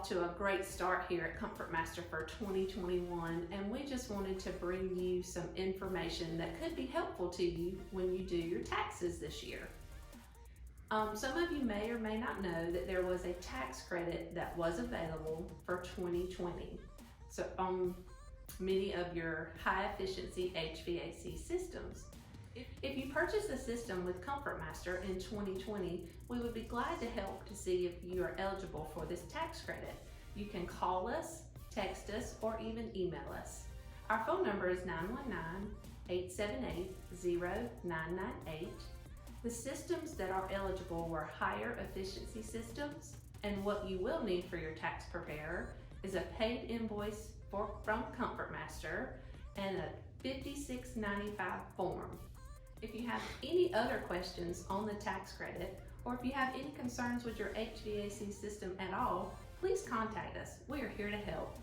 off to a great start here at Comfort Master for 2021, and we just wanted to bring you some information that could be helpful to you when you do your taxes this year. Some of you may or may not know that there was a tax credit that was available for 2020. So on many of your high efficiency HVAC systems. If you purchase a system with Comfort Master in 2020, we would be glad to help to see if you are eligible for this tax credit. You can call us, text us, or even email us. Our phone number is 919-878-0998. The systems that are eligible were higher efficiency systems, and what you will need for your tax preparer is a paid invoice from Comfort Master and a 5695 form. If you have any other questions on the tax credit, or if you have any concerns with your HVAC system at all, please contact us. We are here to help.